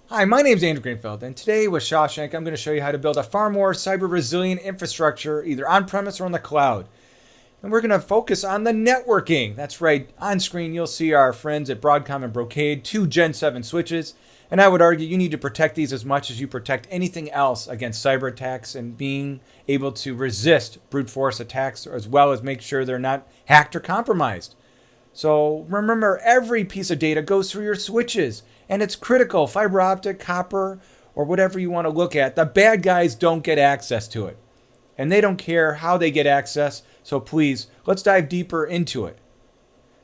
Hi, my name is Andrew Greenfield, and today with Shawshank, I'm going to show you how to build a far more cyber-resilient infrastructure, either on-premise or on the cloud. And we're going to focus on the networking. That's right, on screen you'll see our friends at Broadcom and Brocade, 2 Gen 7 switches, and I would argue you need to protect these as much as you protect anything else against cyber attacks and being able to resist brute force attacks, as well as make sure they're not hacked or compromised. So remember, every piece of data goes through your switches, and it's critical. Fiber optic, copper, or whatever you want to look at. The bad guys don't get access to it, and they don't care how they get access. So please, let's dive deeper into it.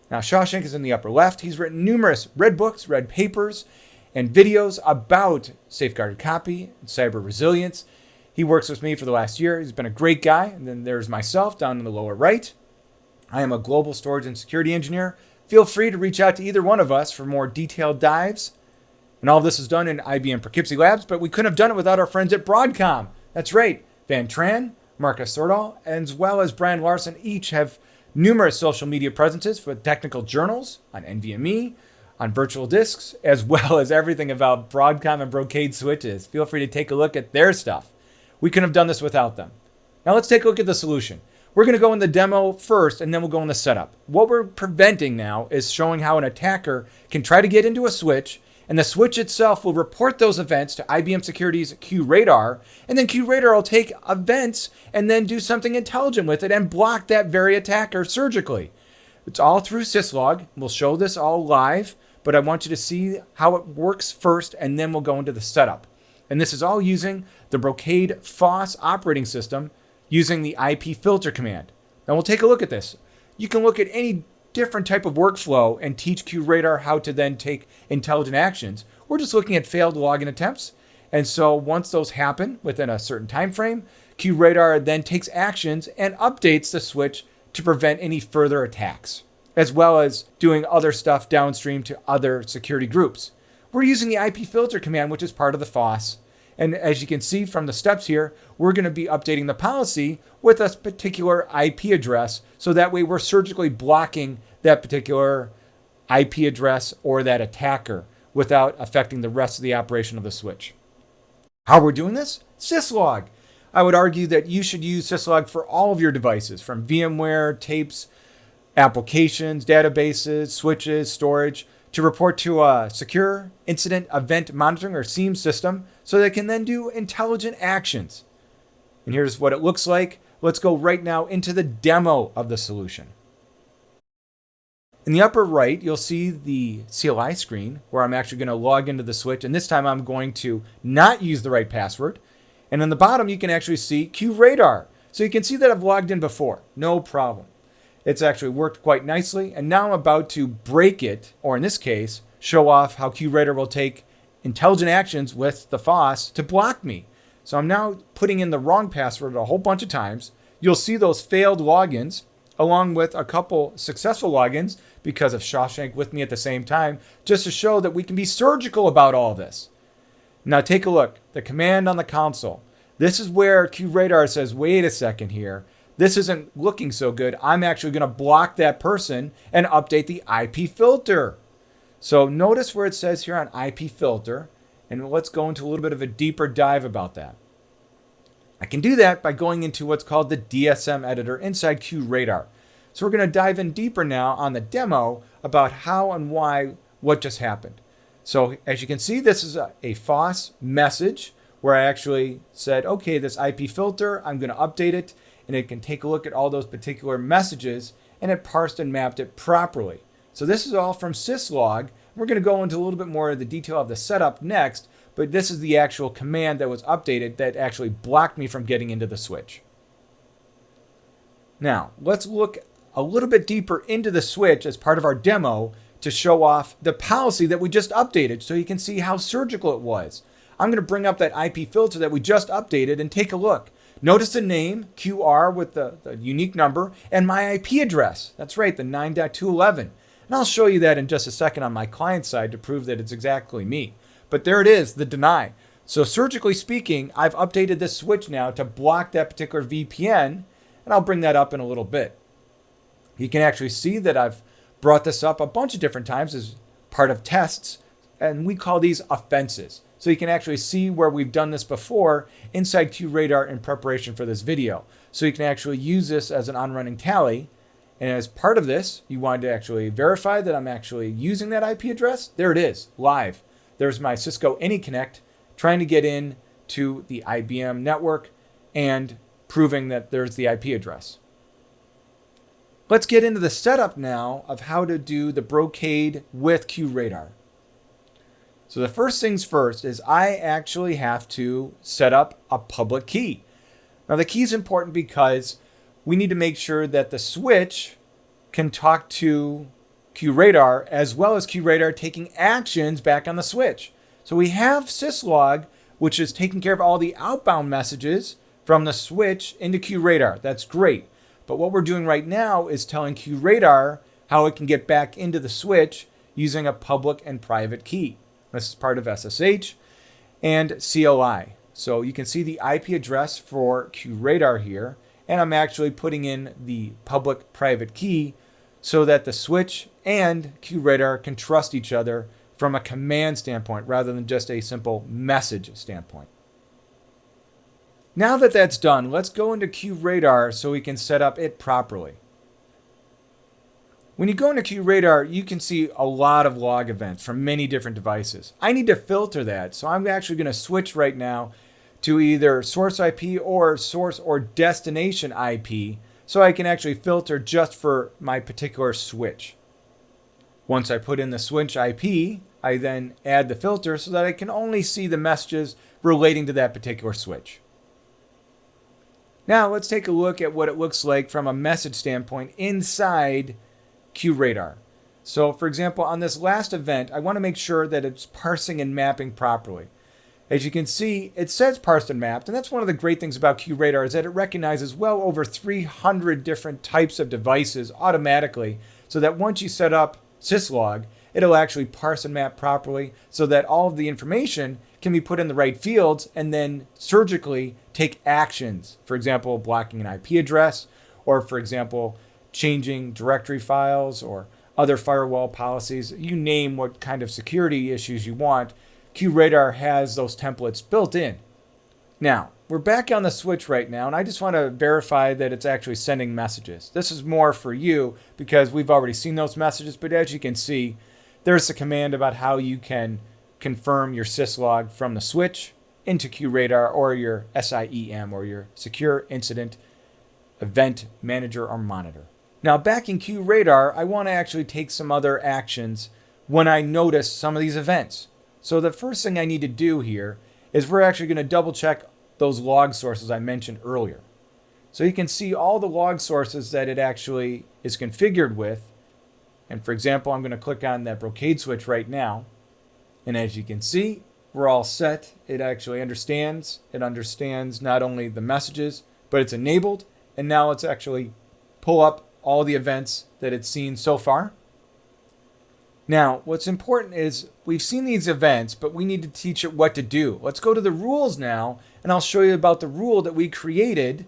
Now, Shawshank is in the upper left. He's written numerous red books, red papers, and videos about safeguarded copy and cyber resilience. He works with me for the last year. He's been a great guy. And then there's myself down in the lower right. I am a global storage and security engineer. Feel free to reach out to either one of us for more detailed dives. And all of this is done in IBM Poughkeepsie Labs, but we couldn't have done it without our friends at Broadcom. That's right, Van Tran, Marcus Sordahl, as well as Brian Larson each have numerous social media presences for technical journals on NVMe, on virtual disks, as well as everything about Broadcom and Brocade switches. Feel free to take a look at their stuff. We couldn't have done this without them. Now let's take a look at the solution. We're going to go in the demo first, and then we'll go in the setup. What we're preventing now is showing how an attacker can try to get into a switch, and the switch itself will report those events to IBM Security's QRadar, and then QRadar will take events and then do something intelligent with it and block that very attacker surgically. It's all through syslog. We'll show this all live, but I want you to see how it works first, and then we'll go into the setup. And this is all using the Brocade FOS operating system, using the IP filter command. Now we'll take a look at this. You can look at any different type of workflow and teach QRadar how to then take intelligent actions. We're just looking at failed login attempts. And so once those happen within a certain time frame, QRadar then takes actions and updates the switch to prevent any further attacks, as well as doing other stuff downstream to other security groups. We're using the IP filter command, which is part of the FOS. And as you can see from the steps here, we're going to be updating the policy with a particular IP address. So that way we're surgically blocking that particular IP address or that attacker without affecting the rest of the operation of the switch. How we're doing this? Syslog. I would argue that you should use Syslog for all of your devices, from VMware, tapes, applications, databases, switches, storage, to report to a secure incident event monitoring or SIEM system so they can then do intelligent actions. And here's what it looks like. Let's go right now into the demo of the solution. In the upper right, you'll see the CLI screen where I'm actually going to log into the switch, and this time I'm going to not use the right password. And on the bottom, you can actually see QRadar. So you can see that I've logged in before, no problem. It's actually worked quite nicely, and now I'm about to break it, or in this case, show off how QRadar will take intelligent actions with the FOS to block me. So I'm now putting in the wrong password a whole bunch of times. You'll see those failed logins, along with a couple successful logins because of Shawshank with me at the same time, just to show that we can be surgical about all this. Now take a look, the command on the console. This is where QRadar says, wait a second here. This isn't looking so good. I'm actually going to block that person and update the IP filter. So notice where it says here on IP filter, and let's go into a little bit of a deeper dive about that. I can do that by going into what's called the DSM editor inside QRadar. So we're going to dive in deeper now on the demo about how and why what just happened. So as you can see, this is a FOS message where I actually said, okay, this IP filter, I'm going to update it. And it can take a look at all those particular messages, and it parsed and mapped it properly. So this is all from syslog. We're going to go into a little bit more of the detail of the setup next, but this is the actual command that was updated that actually blocked me from getting into the switch. Now, let's look a little bit deeper into the switch as part of our demo to show off the policy that we just updated so you can see how surgical it was. I'm going to bring up that IP filter that we just updated and take a look. Notice the name, QR with the unique number, and my IP address. That's right, the 9.211. And I'll show you that in just a second on my client side to prove that it's exactly me. But there it is, the deny. So surgically speaking, I've updated this switch now to block that particular VPN, and I'll bring that up in a little bit. You can actually see that I've brought this up a bunch of different times as part of tests and we call these offenses. So you can actually see where we've done this before inside QRadar in preparation for this video. So you can actually use this as an on-running tally. And as part of this, you want to actually verify that I'm actually using that IP address. There it is, live. There's my Cisco AnyConnect trying to get in to the IBM network and proving that there's the IP address. Let's get into the setup now of how to do the Brocade with QRadar. So the first things first is I actually have to set up a public key. Now the key is important because we need to make sure that the switch can talk to QRadar as well as QRadar taking actions back on the switch. So we have syslog, which is taking care of all the outbound messages from the switch into QRadar. That's great. But what we're doing right now is telling QRadar how it can get back into the switch using a public and private key. This is part of SSH and CLI. So you can see the IP address for QRadar here, and I'm actually putting in the public-private key so that the switch and QRadar can trust each other from a command standpoint rather than just a simple message standpoint. Now that that's done, let's go into QRadar so we can set up it properly. When you go into QRadar, you can see a lot of log events from many different devices. I need to filter that, so I'm actually going to switch right now to either source IP or source or destination IP so I can actually filter just for my particular switch. Once I put in the switch IP, I then add the filter so that I can only see the messages relating to that particular switch. Now let's take a look at what it looks like from a message standpoint inside QRadar. So for example, on this last event, I want to make sure that it's parsing and mapping properly. As you can see, it says parsed and mapped, and that's one of the great things about QRadar is that it recognizes well over 300 different types of devices automatically, so that once you set up syslog, it'll actually parse and map properly so that all of the information can be put in the right fields and then surgically take actions. For example, blocking an IP address, or for example, changing directory files or other firewall policies. You name what kind of security issues you want, QRadar has those templates built in. Now, we're back on the switch right now, and I just want to verify that it's actually sending messages. This is more for you because we've already seen those messages, but as you can see, there's a command about how you can confirm your syslog from the switch into QRadar or your SIEM or your Secure Incident Event Manager or Monitor. Now back in QRadar, I want to actually take some other actions when I notice some of these events. So the first thing I need to do here is we're actually going to double check those log sources I mentioned earlier. So you can see all the log sources that it actually is configured with. And for example, I'm going to click on that Brocade switch right now. And as you can see, we're all set. It actually understands. It understands not only the messages, but it's enabled. And now let's actually pull up all the events that it's seen so far. Now, what's important is we've seen these events, but we need to teach it what to do. Let's go to the rules now, and I'll show you about the rule that we created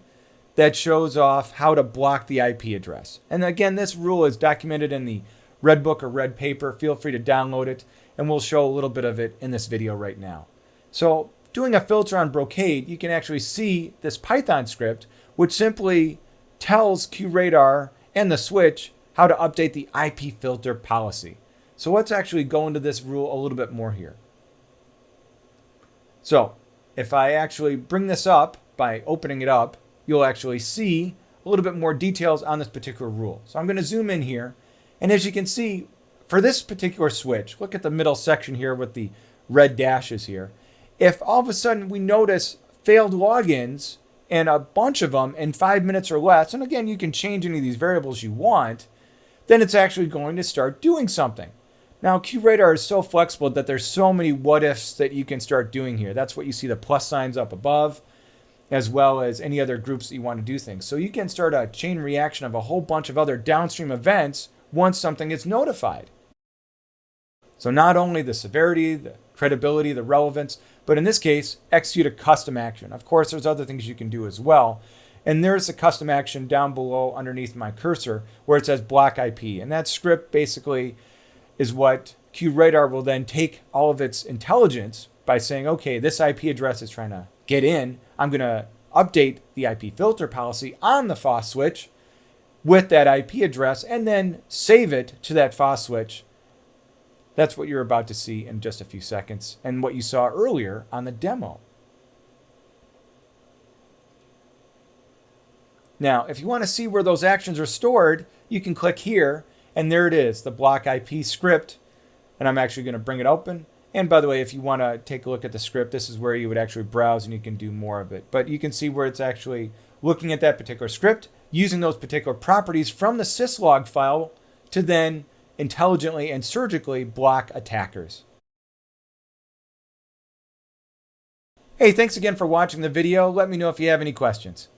that shows off how to block the IP address. And again, this rule is documented in the red book or red paper. Feel free to download it, and we'll show a little bit of it in this video right now. So doing a filter on Brocade, you can actually see this Python script, which simply tells QRadar and the switch how to update the IP filter policy. So let's actually go into this rule a little bit more here. So if I actually bring this up by opening it up, you'll actually see a little bit more details on this particular rule. So I'm going to zoom in here. And as you can see, for this particular switch, look at the middle section here with the red dashes here. If all of a sudden we notice failed logins and a bunch of them in 5 minutes or less, and again, you can change any of these variables you want, then it's actually going to start doing something. Now, QRadar is so flexible that there's so many what ifs that you can start doing here. That's what you see the plus signs up above, as well as any other groups that you want to do things. So you can start a chain reaction of a whole bunch of other downstream events once something is notified. So not only the severity, the credibility, the relevance, but in this case, execute a custom action. Of course, there's other things you can do as well. And there's a custom action down below underneath my cursor where it says block IP. And that script basically is what QRadar will then take all of its intelligence by saying, okay, this IP address is trying to get in. I'm going to update the IP filter policy on the FOS switch with that IP address and then save it to that FOS switch. That's what you're about to see in just a few seconds and what you saw earlier on the demo. Now, if you want to see where those actions are stored, you can click here, and there it is, the block IP script. And I'm actually going to bring it open. And by the way, if you want to take a look at the script, this is where you would actually browse and you can do more of it. But you can see where it's actually looking at that particular script, using those particular properties from the syslog file to then intelligently and surgically block attackers. Hey, thanks again for watching the video. Let me know if you have any questions.